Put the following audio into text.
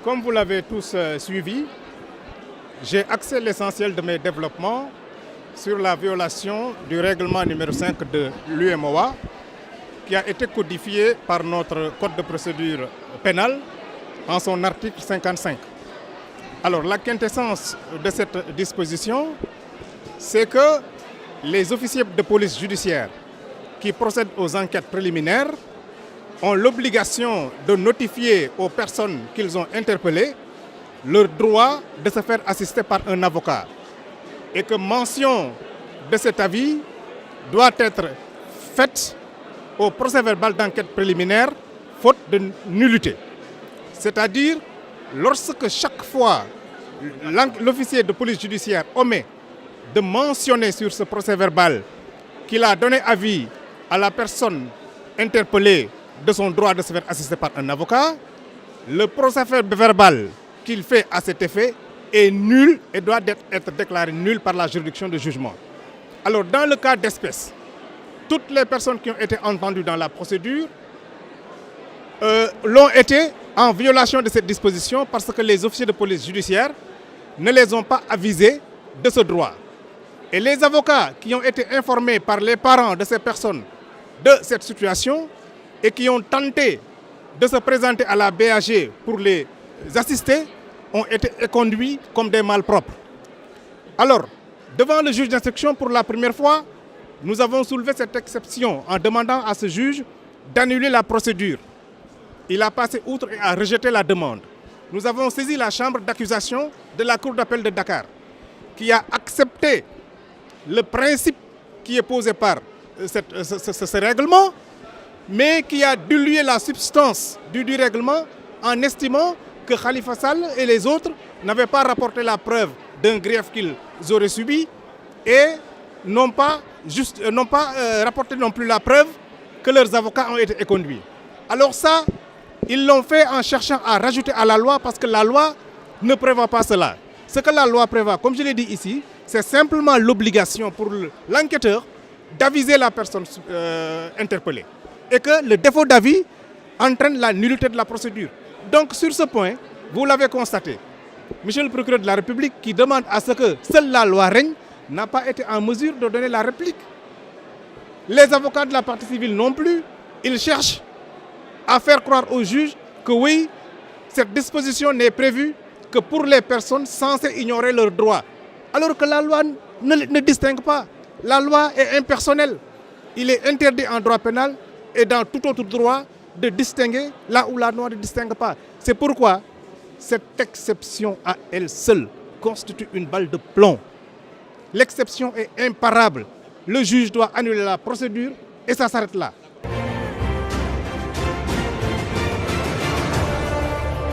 Comme vous l'avez tous suivi, j'ai axé l'essentiel de mes développements sur la violation du règlement numéro 5 de l'UMOA qui a été codifié par notre code de procédure pénale en son article 55. Alors la quintessence de cette disposition, c'est que les officiers de police judiciaire qui procèdent aux enquêtes préliminaires ont l'obligation de notifier aux personnes qu'ils ont interpellées leur droit de se faire assister par un avocat et que mention de cet avis doit être faite au procès-verbal d'enquête préliminaire faute de nullité. C'est-à-dire, lorsque chaque fois l'officier de police judiciaire omet de mentionner sur ce procès-verbal qu'il a donné avis à la personne interpellée de son droit de se faire assister par un avocat, le procès-verbal qu'il fait à cet effet est nul et doit être déclaré nul par la juridiction de jugement. Alors, dans le cas d'espèce, toutes les personnes qui ont été entendues dans la procédure l'ont été en violation de cette disposition parce que les officiers de police judiciaire ne les ont pas avisés de ce droit. Et les avocats qui ont été informés par les parents de ces personnes de cette situation et qui ont tenté de se présenter à la BAG pour les assister ont été conduits comme des malpropres. Alors, devant le juge d'instruction, pour la première fois, nous avons soulevé cette exception en demandant à ce juge d'annuler la procédure. Il a passé outre et a rejeté la demande. Nous avons saisi la chambre d'accusation de la Cour d'appel de Dakar, qui a accepté le principe qui est posé par ce règlement, mais qui a dilué la substance du règlement en estimant que Khalifa Sall et les autres n'avaient pas rapporté la preuve d'un grief qu'ils auraient subi et n'ont pas rapporté non plus la preuve que leurs avocats ont été éconduits. Alors ça, ils l'ont fait en cherchant à rajouter à la loi parce que la loi ne prévoit pas cela. Ce que la loi prévoit, comme je l'ai dit ici, c'est simplement l'obligation pour l'enquêteur d'aviser la personne interpellée. Et que le défaut d'avis entraîne la nullité de la procédure. Donc sur ce point, vous l'avez constaté, Monsieur le procureur de la République qui demande à ce que seule la loi règne n'a pas été en mesure de donner la réplique. Les avocats de la partie civile non plus, ils cherchent à faire croire au juge que oui, cette disposition n'est prévue que pour les personnes censées ignorer leurs droits. Alors que la loi ne distingue pas. La loi est impersonnelle. Il est interdit en droit pénal et dans tout autre droit de distinguer là où la loi ne distingue pas. C'est pourquoi cette exception à elle seule constitue une balle de plomb. L'exception est imparable. Le juge doit annuler la procédure et ça s'arrête là.